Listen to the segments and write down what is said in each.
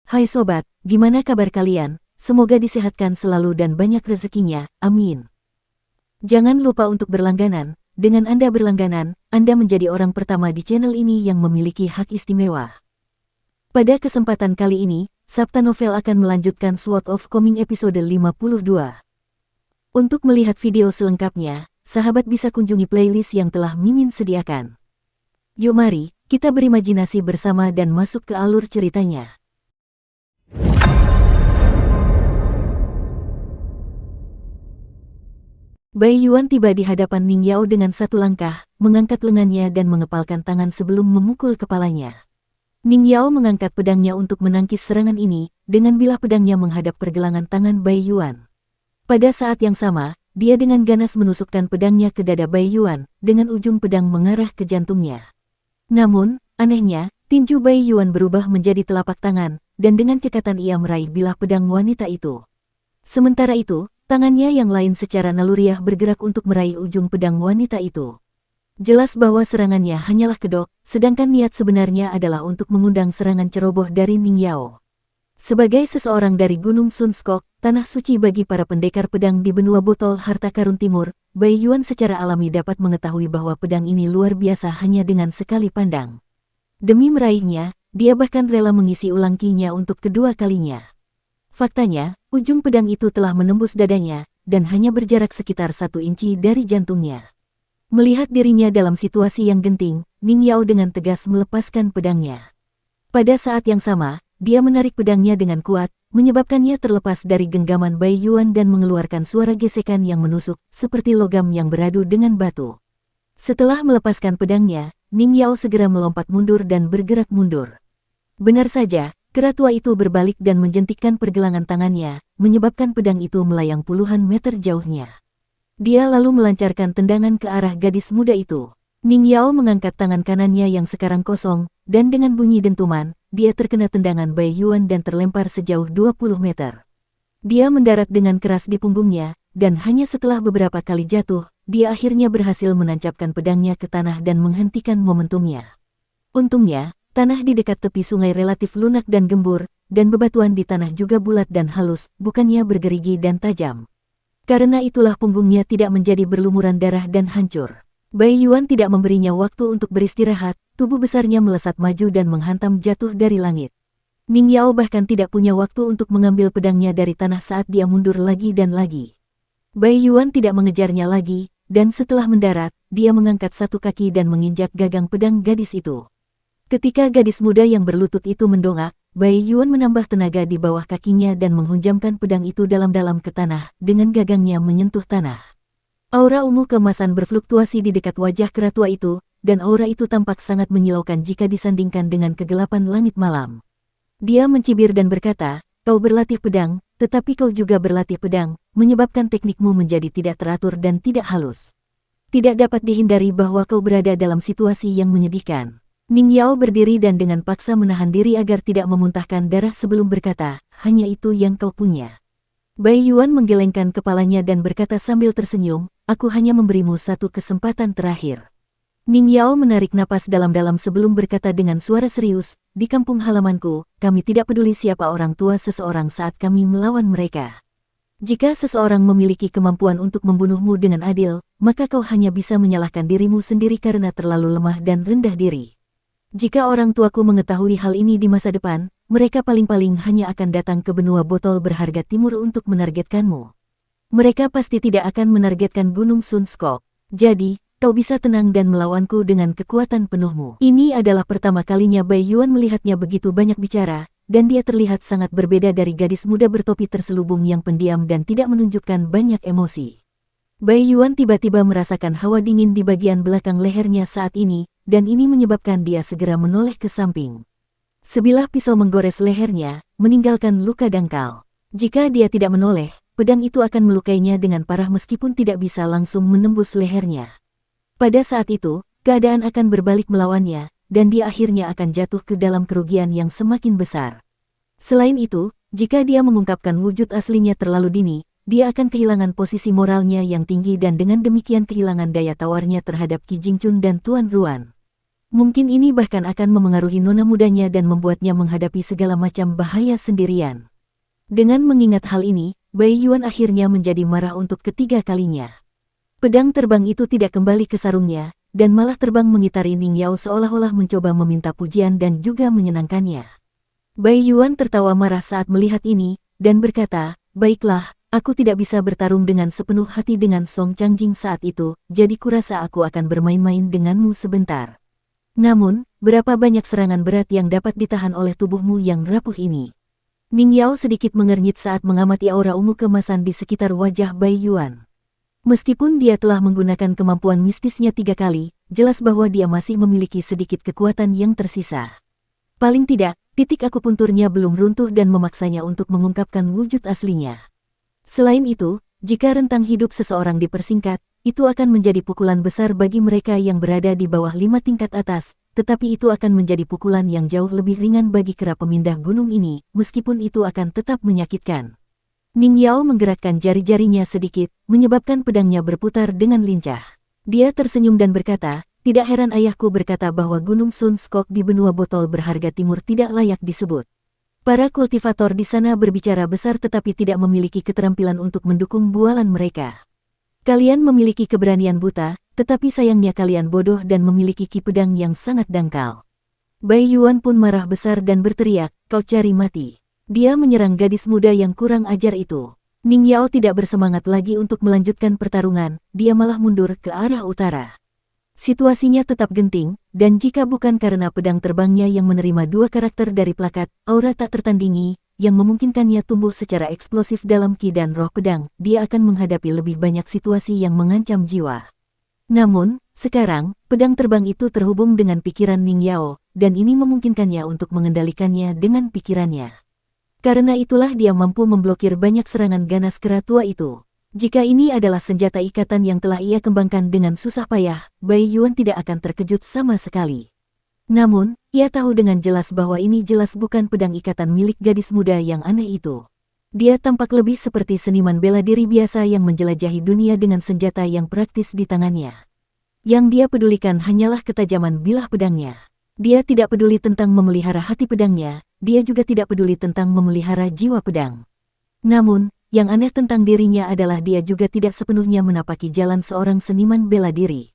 Hai sobat, gimana kabar kalian? Semoga disehatkan selalu dan banyak rezekinya, amin. Jangan lupa untuk berlangganan. Dengan Anda berlangganan, Anda menjadi orang pertama di channel ini yang memiliki hak istimewa. Pada kesempatan kali ini, Sabta Novel akan melanjutkan Sword of Coming episode 52. Untuk melihat video selengkapnya, sahabat bisa kunjungi playlist yang telah Mimin sediakan. Yuk mari, kita berimajinasi bersama dan masuk ke alur ceritanya. Bai Yuan tiba di hadapan Ning Yao dengan satu langkah, mengangkat lengannya dan mengepalkan tangan sebelum memukul kepalanya. Ning Yao mengangkat pedangnya untuk menangkis serangan ini, dengan bilah pedangnya menghadap pergelangan tangan Bai Yuan. Pada saat yang sama, dia dengan ganas menusukkan pedangnya ke dada Bai Yuan, dengan ujung pedang mengarah ke jantungnya. Namun, anehnya, tinju Bai Yuan berubah menjadi telapak tangan, dan dengan cekatan ia meraih bilah pedang wanita itu. Sementara itu, tangannya yang lain secara naluriah bergerak untuk meraih ujung pedang wanita itu. Jelas bahwa serangannya hanyalah kedok, sedangkan niat sebenarnya adalah untuk mengundang serangan ceroboh dari Ning Yao. Sebagai seseorang dari Gunung Sun Skok, tanah suci bagi para pendekar pedang di benua botol harta karun timur, Bai Yuan secara alami dapat mengetahui bahwa pedang ini luar biasa hanya dengan sekali pandang. Demi meraihnya, dia bahkan rela mengisi ulang ki-nya untuk kedua kalinya. Faktanya, ujung pedang itu telah menembus dadanya, dan hanya berjarak sekitar 1 inci dari jantungnya. Melihat dirinya dalam situasi yang genting, Ning Yao dengan tegas melepaskan pedangnya. Pada saat yang sama, dia menarik pedangnya dengan kuat, menyebabkannya terlepas dari genggaman Bai Yuan dan mengeluarkan suara gesekan yang menusuk, seperti logam yang beradu dengan batu. Setelah melepaskan pedangnya, Ning Yao segera melompat mundur dan bergerak mundur. Benar saja, kera tua itu berbalik dan menjentikkan pergelangan tangannya, menyebabkan pedang itu melayang puluhan meter jauhnya. Dia lalu melancarkan tendangan ke arah gadis muda itu. Ning Yao mengangkat tangan kanannya yang sekarang kosong, dan dengan bunyi dentuman, dia terkena tendangan Bai Yuan dan terlempar sejauh 20 meter. Dia mendarat dengan keras di punggungnya, dan hanya setelah beberapa kali jatuh, dia akhirnya berhasil menancapkan pedangnya ke tanah dan menghentikan momentumnya. Untungnya, tanah di dekat tepi sungai relatif lunak dan gembur, dan bebatuan di tanah juga bulat dan halus, bukannya bergerigi dan tajam. Karena itulah punggungnya tidak menjadi berlumuran darah dan hancur. Bai Yuan tidak memberinya waktu untuk beristirahat, tubuh besarnya melesat maju dan menghantam jatuh dari langit. Ning Yao bahkan tidak punya waktu untuk mengambil pedangnya dari tanah saat dia mundur lagi dan lagi. Bai Yuan tidak mengejarnya lagi, dan setelah mendarat, dia mengangkat satu kaki dan menginjak gagang pedang gadis itu. Ketika gadis muda yang berlutut itu mendongak, Bai Yuan menambah tenaga di bawah kakinya dan menghunjamkan pedang itu dalam-dalam ke tanah, dengan gagangnya menyentuh tanah. Aura ungu keemasan berfluktuasi di dekat wajah kera tua itu, dan aura itu tampak sangat menyilaukan jika disandingkan dengan kegelapan langit malam. Dia mencibir dan berkata, "Kau berlatih pedang, tetapi kau juga berlatih pedang, menyebabkan teknikmu menjadi tidak teratur dan tidak halus. Tidak dapat dihindari bahwa kau berada dalam situasi yang menyedihkan." Ning Yao berdiri dan dengan paksa menahan diri agar tidak memuntahkan darah sebelum berkata, "Hanya itu yang kau punya." Bai Yuan menggelengkan kepalanya dan berkata sambil tersenyum, "Aku hanya memberimu satu kesempatan terakhir." Ning Yao menarik napas dalam-dalam sebelum berkata dengan suara serius, "Di kampung halamanku, kami tidak peduli siapa orang tua seseorang saat kami melawan mereka. Jika seseorang memiliki kemampuan untuk membunuhmu dengan adil, maka kau hanya bisa menyalahkan dirimu sendiri karena terlalu lemah dan rendah diri. Jika orang tuaku mengetahui hal ini di masa depan, mereka paling-paling hanya akan datang ke benua botol berharga timur untuk menargetkanmu. Mereka pasti tidak akan menargetkan Gunung Sun Skok. Jadi, kau bisa tenang dan melawanku dengan kekuatan penuhmu." Ini adalah pertama kalinya Bai Yuan melihatnya begitu banyak bicara, dan dia terlihat sangat berbeda dari gadis muda bertopi terselubung yang pendiam dan tidak menunjukkan banyak emosi. Bai Yuan tiba-tiba merasakan hawa dingin di bagian belakang lehernya saat ini, dan ini menyebabkan dia segera menoleh ke samping. Sebilah pisau menggores lehernya, meninggalkan luka dangkal. Jika dia tidak menoleh, pedang itu akan melukainya dengan parah meskipun tidak bisa langsung menembus lehernya. Pada saat itu, keadaan akan berbalik melawannya, dan dia akhirnya akan jatuh ke dalam kerugian yang semakin besar. Selain itu, jika dia mengungkapkan wujud aslinya terlalu dini, dia akan kehilangan posisi moralnya yang tinggi dan dengan demikian kehilangan daya tawarnya terhadap Qi Jingchun dan Tuan Ruan. Mungkin ini bahkan akan memengaruhi nona mudanya dan membuatnya menghadapi segala macam bahaya sendirian. Dengan mengingat hal ini, Bai Yuan akhirnya menjadi marah untuk ketiga kalinya. Pedang terbang itu tidak kembali ke sarungnya, dan malah terbang mengitari Ning Yao seolah-olah mencoba meminta pujian dan juga menyenangkannya. Bai Yuan tertawa marah saat melihat ini, dan berkata, "Baiklah, aku tidak bisa bertarung dengan sepenuh hati dengan Song Changjing saat itu, jadi kurasa aku akan bermain-main denganmu sebentar. Namun, berapa banyak serangan berat yang dapat ditahan oleh tubuhmu yang rapuh ini?" Ning Yao sedikit mengernyit saat mengamati aura ungu kemasan di sekitar wajah Bai Yuan. Meskipun dia telah menggunakan kemampuan mistisnya 3 kali, jelas bahwa dia masih memiliki sedikit kekuatan yang tersisa. Paling tidak, titik akupunturnya belum runtuh dan memaksanya untuk mengungkapkan wujud aslinya. Selain itu, jika rentang hidup seseorang dipersingkat, itu akan menjadi pukulan besar bagi mereka yang berada di bawah 5 tingkat atas, tetapi itu akan menjadi pukulan yang jauh lebih ringan bagi kera pemindah gunung ini, meskipun itu akan tetap menyakitkan. Ning Yao menggerakkan jari-jarinya sedikit, menyebabkan pedangnya berputar dengan lincah. Dia tersenyum dan berkata, "Tidak heran ayahku berkata bahwa Gunung Sun Skok di benua botol berharga timur tidak layak disebut. Para kultivator di sana berbicara besar tetapi tidak memiliki keterampilan untuk mendukung bualan mereka. Kalian memiliki keberanian buta, tetapi sayangnya kalian bodoh dan memiliki ki pedang yang sangat dangkal." Bai Yuan pun marah besar dan berteriak, "Kau cari mati." Dia menyerang gadis muda yang kurang ajar itu. Ning Yao tidak bersemangat lagi untuk melanjutkan pertarungan, dia malah mundur ke arah utara. Situasinya tetap genting, dan jika bukan karena pedang terbangnya yang menerima 2 karakter dari plakat, aura tak tertandingi, yang memungkinkannya tumbuh secara eksplosif dalam ki dan roh pedang, dia akan menghadapi lebih banyak situasi yang mengancam jiwa. Namun, sekarang, pedang terbang itu terhubung dengan pikiran Ning Yao, dan ini memungkinkannya untuk mengendalikannya dengan pikirannya. Karena itulah dia mampu memblokir banyak serangan ganas kera tua itu. Jika ini adalah senjata ikatan yang telah ia kembangkan dengan susah payah, Bai Yuan tidak akan terkejut sama sekali. Namun, ia tahu dengan jelas bahwa ini jelas bukan pedang ikatan milik gadis muda yang aneh itu. Dia tampak lebih seperti seniman bela diri biasa yang menjelajahi dunia dengan senjata yang praktis di tangannya. Yang dia pedulikan hanyalah ketajaman bilah pedangnya. Dia tidak peduli tentang memelihara hati pedangnya, dia juga tidak peduli tentang memelihara jiwa pedang. Namun, yang aneh tentang dirinya adalah dia juga tidak sepenuhnya menapaki jalan seorang seniman bela diri.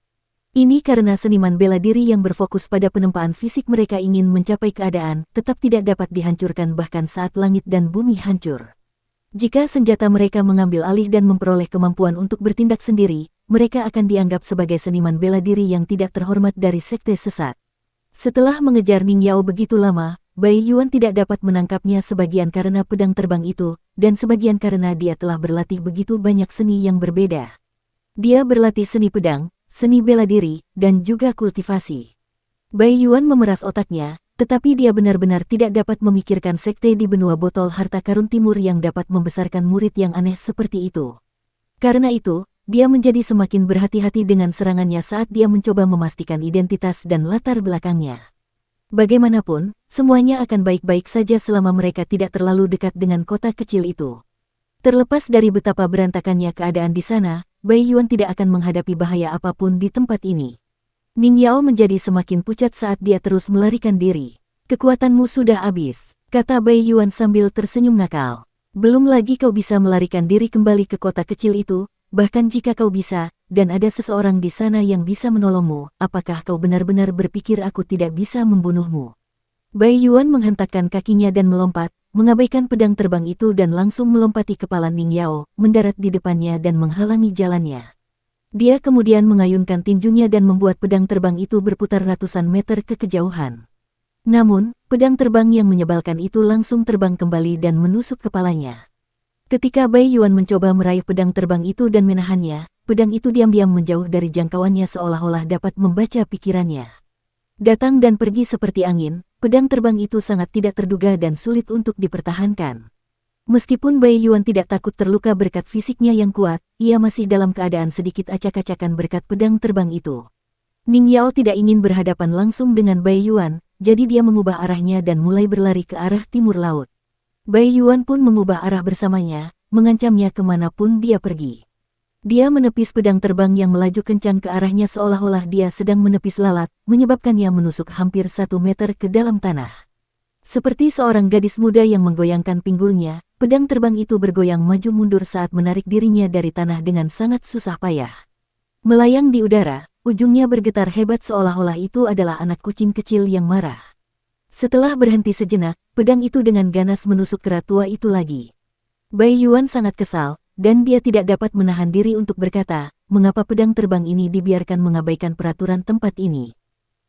Ini karena seniman bela diri yang berfokus pada penempaan fisik mereka ingin mencapai keadaan, tetap tidak dapat dihancurkan bahkan saat langit dan bumi hancur. Jika senjata mereka mengambil alih dan memperoleh kemampuan untuk bertindak sendiri, mereka akan dianggap sebagai seniman bela diri yang tidak terhormat dari sekte sesat. Setelah mengejar Ning Yao begitu lama, Bai Yuan tidak dapat menangkapnya sebagian karena pedang terbang itu, dan sebagian karena dia telah berlatih begitu banyak seni yang berbeda. Dia berlatih seni pedang, seni bela diri, dan juga kultivasi. Bai Yuan memeras otaknya, tetapi dia benar-benar tidak dapat memikirkan sekte di benua botol harta karun timur yang dapat membesarkan murid yang aneh seperti itu. Karena itu, dia menjadi semakin berhati-hati dengan serangannya saat dia mencoba memastikan identitas dan latar belakangnya. Bagaimanapun, semuanya akan baik-baik saja selama mereka tidak terlalu dekat dengan kota kecil itu. Terlepas dari betapa berantakannya keadaan di sana, Bai Yuan tidak akan menghadapi bahaya apapun di tempat ini. Ning Yao menjadi semakin pucat saat dia terus melarikan diri. "Kekuatanmu sudah habis," kata Bai Yuan sambil tersenyum nakal. "Belum lagi kau bisa melarikan diri kembali ke kota kecil itu. Bahkan jika kau bisa, dan ada seseorang di sana yang bisa menolongmu, apakah kau benar-benar berpikir aku tidak bisa membunuhmu?" Bai Yuan menghentakkan kakinya dan melompat, mengabaikan pedang terbang itu dan langsung melompati kepala Ning Yao, mendarat di depannya dan menghalangi jalannya. Dia kemudian mengayunkan tinjunya dan membuat pedang terbang itu berputar ratusan meter ke kejauhan. Namun, pedang terbang yang menyebalkan itu langsung terbang kembali dan menusuk kepalanya. Ketika Bai Yuan mencoba meraih pedang terbang itu dan menahannya, pedang itu diam-diam menjauh dari jangkauannya seolah-olah dapat membaca pikirannya. Datang dan pergi seperti angin, pedang terbang itu sangat tidak terduga dan sulit untuk dipertahankan. Meskipun Bai Yuan tidak takut terluka berkat fisiknya yang kuat, ia masih dalam keadaan sedikit acak-acakan berkat pedang terbang itu. Ning Yao tidak ingin berhadapan langsung dengan Bai Yuan, jadi dia mengubah arahnya dan mulai berlari ke arah timur laut. Bai Yuan pun mengubah arah bersamanya, mengancamnya kemanapun dia pergi. Dia menepis pedang terbang yang melaju kencang ke arahnya seolah-olah dia sedang menepis lalat, menyebabkannya menusuk hampir 1 meter ke dalam tanah. Seperti seorang gadis muda yang menggoyangkan pinggulnya, pedang terbang itu bergoyang maju mundur saat menarik dirinya dari tanah dengan sangat susah payah. Melayang di udara, ujungnya bergetar hebat seolah-olah itu adalah anak kucing kecil yang marah. Setelah berhenti sejenak, pedang itu dengan ganas menusuk kera tua itu lagi. Bai Yuan sangat kesal, dan dia tidak dapat menahan diri untuk berkata, mengapa pedang terbang ini dibiarkan mengabaikan peraturan tempat ini?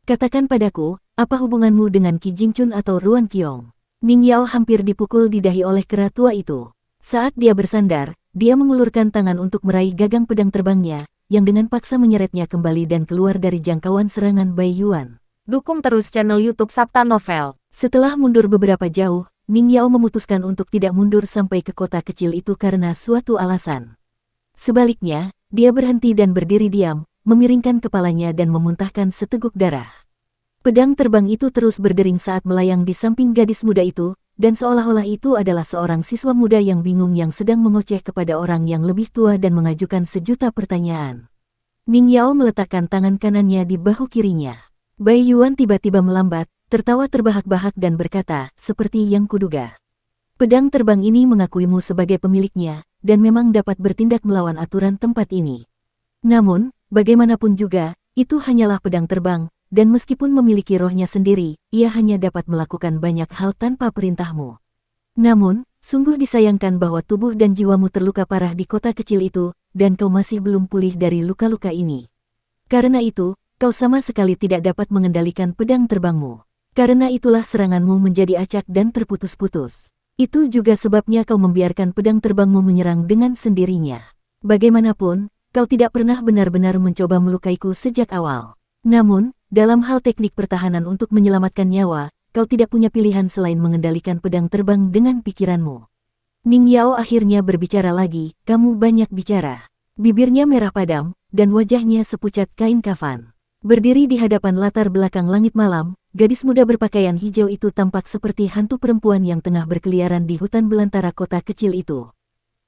Katakan padaku, apa hubunganmu dengan Qi Jingchun atau Ruan Qiong? Ning Yao hampir dipukul di dahi oleh kera tua itu. Saat dia bersandar, dia mengulurkan tangan untuk meraih gagang pedang terbangnya, yang dengan paksa menyeretnya kembali dan keluar dari jangkauan serangan Bai Yuan. Dukung terus channel YouTube Sabta Novel. Setelah mundur beberapa jauh, Ning Yao memutuskan untuk tidak mundur sampai ke kota kecil itu karena suatu alasan. Sebaliknya, dia berhenti dan berdiri diam, memiringkan kepalanya dan memuntahkan seteguk darah. Pedang terbang itu terus berdering saat melayang di samping gadis muda itu, dan seolah-olah itu adalah seorang siswa muda yang bingung yang sedang mengoceh kepada orang yang lebih tua dan mengajukan sejuta pertanyaan. Ning Yao meletakkan tangan kanannya di bahu kirinya. Bai Yuan tiba-tiba melambat, tertawa terbahak-bahak dan berkata, seperti yang kuduga. Pedang terbang ini mengakuimu sebagai pemiliknya, dan memang dapat bertindak melawan aturan tempat ini. Namun, bagaimanapun juga, itu hanyalah pedang terbang, dan meskipun memiliki rohnya sendiri, ia hanya dapat melakukan banyak hal tanpa perintahmu. Namun, sungguh disayangkan bahwa tubuh dan jiwamu terluka parah di kota kecil itu, dan kau masih belum pulih dari luka-luka ini. Karena itu, kau sama sekali tidak dapat mengendalikan pedang terbangmu. Karena itulah seranganmu menjadi acak dan terputus-putus. Itu juga sebabnya kau membiarkan pedang terbangmu menyerang dengan sendirinya. Bagaimanapun, kau tidak pernah benar-benar mencoba melukaiku sejak awal. Namun, dalam hal teknik pertahanan untuk menyelamatkan nyawa, kau tidak punya pilihan selain mengendalikan pedang terbang dengan pikiranmu. Ning Yao akhirnya berbicara lagi, kamu banyak bicara. Bibirnya merah padam, dan wajahnya sepucat kain kafan. Berdiri di hadapan latar belakang langit malam, gadis muda berpakaian hijau itu tampak seperti hantu perempuan yang tengah berkeliaran di hutan belantara kota kecil itu.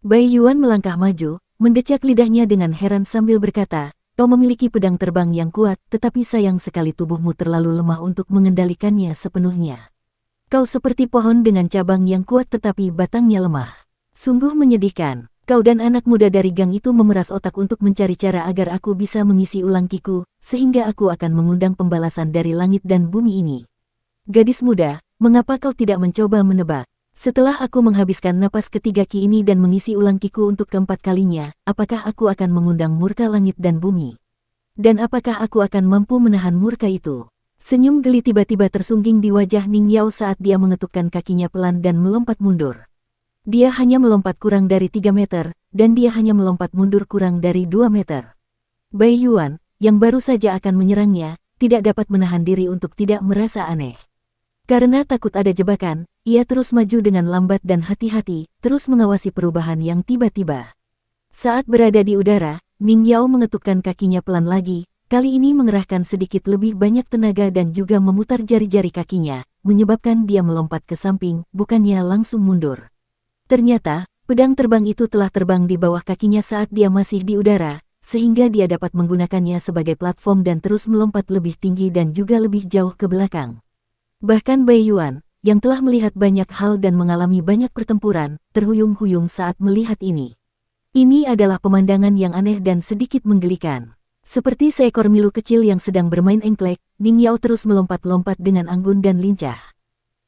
Bai Yuan melangkah maju, mendecak lidahnya dengan heran sambil berkata, kau memiliki pedang terbang yang kuat, tetapi sayang sekali tubuhmu terlalu lemah untuk mengendalikannya sepenuhnya. Kau seperti pohon dengan cabang yang kuat tetapi batangnya lemah. Sungguh menyedihkan. Kau dan anak muda dari gang itu memeras otak untuk mencari cara agar aku bisa mengisi ulang kiku, sehingga aku akan mengundang pembalasan dari langit dan bumi ini. Gadis muda, mengapa kau tidak mencoba menebak? Setelah aku menghabiskan napas ketiga ki ini dan mengisi ulang kiku untuk keempat kalinya, apakah aku akan mengundang murka langit dan bumi? Dan apakah aku akan mampu menahan murka itu? Senyum geli tiba-tiba tersungging di wajah Ning Yao saat dia mengetukkan kakinya pelan dan melompat mundur. Dia hanya melompat kurang dari 3 meter, dan dia hanya melompat mundur kurang dari 2 meter. Bai Yuan, yang baru saja akan menyerangnya, tidak dapat menahan diri untuk tidak merasa aneh. Karena takut ada jebakan, ia terus maju dengan lambat dan hati-hati, terus mengawasi perubahan yang tiba-tiba. Saat berada di udara, Ning Yao mengetukkan kakinya pelan lagi, kali ini mengerahkan sedikit lebih banyak tenaga dan juga memutar jari-jari kakinya, menyebabkan dia melompat ke samping, bukannya langsung mundur. Ternyata, pedang terbang itu telah terbang di bawah kakinya saat dia masih di udara, sehingga dia dapat menggunakannya sebagai platform dan terus melompat lebih tinggi dan juga lebih jauh ke belakang. Bahkan Bai Yuan, yang telah melihat banyak hal dan mengalami banyak pertempuran, terhuyung-huyung saat melihat ini. Ini adalah pemandangan yang aneh dan sedikit menggelikan. Seperti seekor milu kecil yang sedang bermain engklek, Ning Yao terus melompat-lompat dengan anggun dan lincah.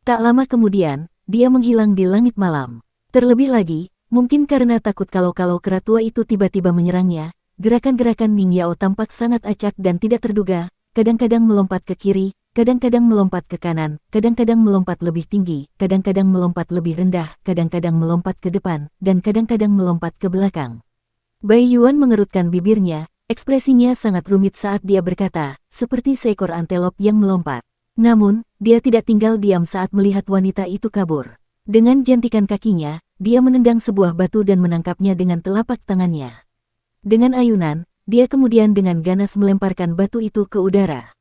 Tak lama kemudian, dia menghilang di langit malam. Terlebih lagi, mungkin karena takut kalau kera tua itu tiba-tiba menyerangnya, gerakan-gerakan Ning Yao tampak sangat acak dan tidak terduga, kadang-kadang melompat ke kiri, kadang-kadang melompat ke kanan, kadang-kadang melompat lebih tinggi, kadang-kadang melompat lebih rendah, kadang-kadang melompat ke depan, dan kadang-kadang melompat ke belakang. Bai Yuan mengerutkan bibirnya, ekspresinya sangat rumit saat dia berkata, seperti seekor antelop yang melompat. Namun, dia tidak tinggal diam saat melihat wanita itu kabur. Dengan jentikan kakinya, dia menendang sebuah batu dan menangkapnya dengan telapak tangannya. Dengan ayunan, dia kemudian dengan ganas melemparkan batu itu ke udara.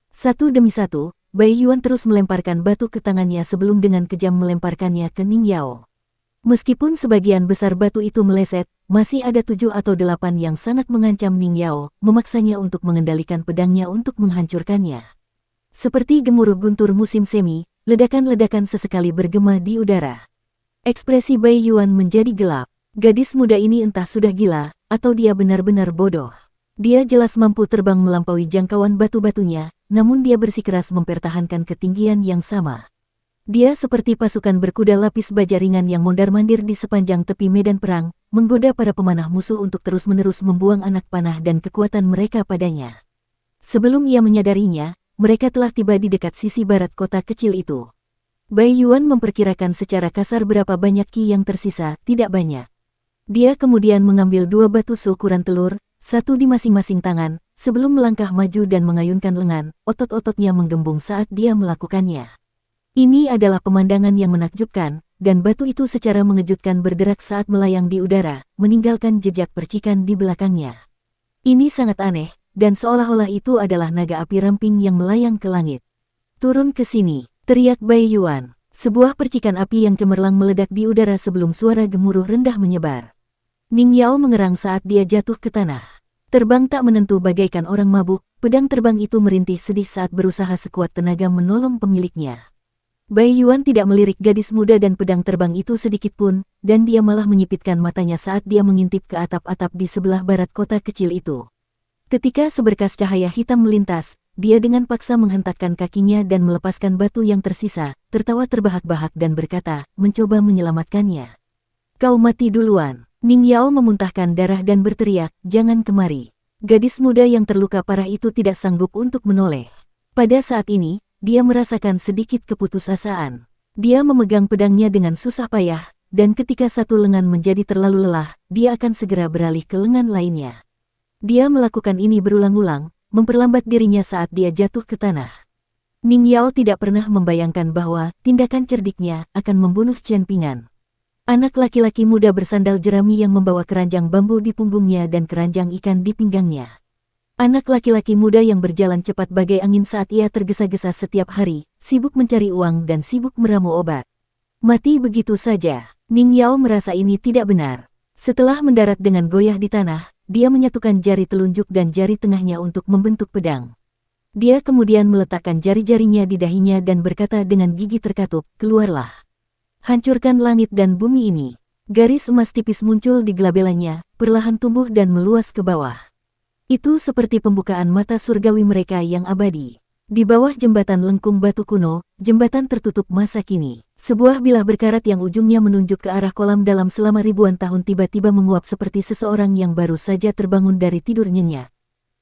Satu demi satu, Bai Yuan terus melemparkan batu ke tangannya sebelum dengan kejam melemparkannya ke Ning Yao. Meskipun sebagian besar batu itu meleset, masih ada 7 atau 8 yang sangat mengancam Ning Yao, memaksanya untuk mengendalikan pedangnya untuk menghancurkannya. Seperti gemuruh guntur musim semi, ledakan-ledakan sesekali bergema di udara. Ekspresi Bai Yuan menjadi gelap. Gadis muda ini entah sudah gila, atau dia benar-benar bodoh. Dia jelas mampu terbang melampaui jangkauan batu-batunya, namun dia bersikeras mempertahankan ketinggian yang sama. Dia seperti pasukan berkuda lapis baja ringan yang mondar-mandir di sepanjang tepi medan perang, menggoda para pemanah musuh untuk terus-menerus membuang anak panah dan kekuatan mereka padanya. Sebelum ia menyadarinya, mereka telah tiba di dekat sisi barat kota kecil itu. Bai Yuan memperkirakan secara kasar berapa banyak ki yang tersisa, tidak banyak. Dia kemudian mengambil 2 batu seukuran telur, satu di masing-masing tangan, sebelum melangkah maju dan mengayunkan lengan, otot-ototnya menggembung saat dia melakukannya. Ini adalah pemandangan yang menakjubkan, dan batu itu secara mengejutkan berderak saat melayang di udara, meninggalkan jejak percikan di belakangnya. Ini sangat aneh, dan seolah-olah itu adalah naga api ramping yang melayang ke langit. "Turun ke sini," teriak Bai Yuan. Sebuah percikan api yang cemerlang meledak di udara sebelum suara gemuruh rendah menyebar. Ning Yao mengerang saat dia jatuh ke tanah. Terbang tak menentu bagaikan orang mabuk, pedang terbang itu merintih sedih saat berusaha sekuat tenaga menolong pemiliknya. Bai Yuan tidak melirik gadis muda dan pedang terbang itu sedikit pun, dan dia malah menyipitkan matanya saat dia mengintip ke atap-atap di sebelah barat kota kecil itu. Ketika seberkas cahaya hitam melintas, dia dengan paksa menghentakkan kakinya dan melepaskan batu yang tersisa, tertawa terbahak-bahak dan berkata, mencoba menyelamatkannya. "Kau mati duluan." Ning Yao memuntahkan darah dan berteriak, "Jangan kemari." Gadis muda yang terluka parah itu tidak sanggup untuk menoleh. Pada saat ini, dia merasakan sedikit keputusasaan. Dia memegang pedangnya dengan susah payah, dan ketika satu lengan menjadi terlalu lelah, dia akan segera beralih ke lengan lainnya. Dia melakukan ini berulang-ulang, memperlambat dirinya saat dia jatuh ke tanah. Ning Yao tidak pernah membayangkan bahwa tindakan cerdiknya akan membunuh Chen Pingan. Anak laki-laki muda bersandal jerami yang membawa keranjang bambu di punggungnya dan keranjang ikan di pinggangnya. Anak laki-laki muda yang berjalan cepat bagai angin saat ia tergesa-gesa setiap hari, sibuk mencari uang dan sibuk meramu obat. Mati begitu saja. Ning Yao merasa ini tidak benar. Setelah mendarat dengan goyah di tanah, dia menyatukan jari telunjuk dan jari tengahnya untuk membentuk pedang. Dia kemudian meletakkan jari-jarinya di dahinya dan berkata dengan gigi terkatup, "Keluarlah. Hancurkan langit dan bumi ini." Garis emas tipis muncul di gelabelannya, perlahan tumbuh dan meluas ke bawah. Itu seperti pembukaan mata surgawi mereka yang abadi. Di bawah jembatan lengkung batu kuno, jembatan tertutup masa kini, sebuah bilah berkarat yang ujungnya menunjuk ke arah kolam dalam selama ribuan tahun tiba-tiba menguap seperti seseorang yang baru saja terbangun dari tidur nyenyak.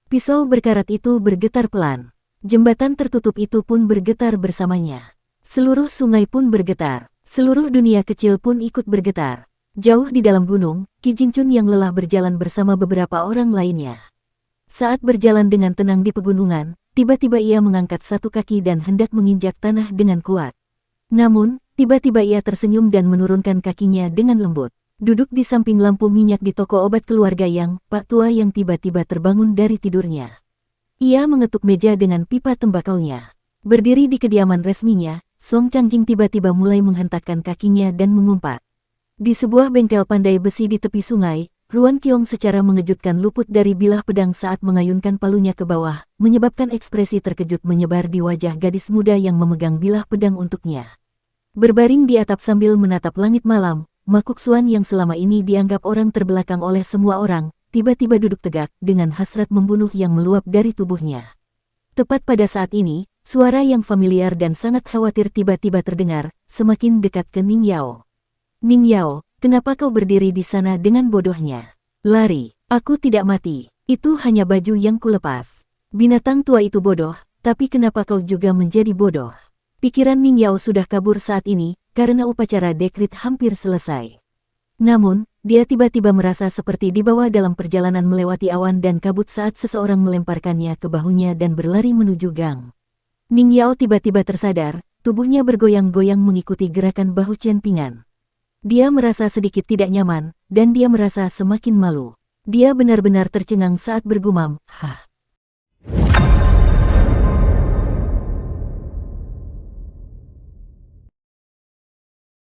Pisau berkarat itu bergetar pelan. Jembatan tertutup itu pun bergetar bersamanya. Seluruh sungai pun bergetar. Seluruh dunia kecil pun ikut bergetar. Jauh di dalam gunung, Qi Jingchun yang lelah berjalan bersama beberapa orang lainnya. Saat berjalan dengan tenang di pegunungan, tiba-tiba ia mengangkat satu kaki dan hendak menginjak tanah dengan kuat. Namun, tiba-tiba ia tersenyum dan menurunkan kakinya dengan lembut. Duduk di samping lampu minyak di toko obat keluarga Yang, Pak Tua yang tiba-tiba terbangun dari tidurnya. Ia mengetuk meja dengan pipa tembakaunya. Berdiri di kediaman resminya, Song Changjing tiba-tiba mulai menghentakkan kakinya dan mengumpat. Di sebuah bengkel pandai besi di tepi sungai, Ruan Qiong secara mengejutkan luput dari bilah pedang saat mengayunkan palunya ke bawah, menyebabkan ekspresi terkejut menyebar di wajah gadis muda yang memegang bilah pedang untuknya. Berbaring di atap sambil menatap langit malam, Makuk Xuan yang selama ini dianggap orang terbelakang oleh semua orang, tiba-tiba duduk tegak dengan hasrat membunuh yang meluap dari tubuhnya. Tepat pada saat ini, suara yang familiar dan sangat khawatir tiba-tiba terdengar, semakin dekat ke Ning Yao. "Ning Yao, kenapa kau berdiri di sana dengan bodohnya? Lari, aku tidak mati, itu hanya baju yang kulepas." Binatang tua itu bodoh, tapi kenapa kau juga menjadi bodoh? Pikiran Ning Yao sudah kabur saat ini, karena upacara dekrit hampir selesai. Namun, dia tiba-tiba merasa seperti dibawa dalam perjalanan melewati awan dan kabut saat seseorang melemparkannya ke bahunya dan berlari menuju gang. Ning Yao tiba-tiba tersadar, tubuhnya bergoyang-goyang mengikuti gerakan bahu Chen Pingan. Dia merasa sedikit tidak nyaman, dan dia merasa semakin malu. Dia benar-benar tercengang saat bergumam, "Hah."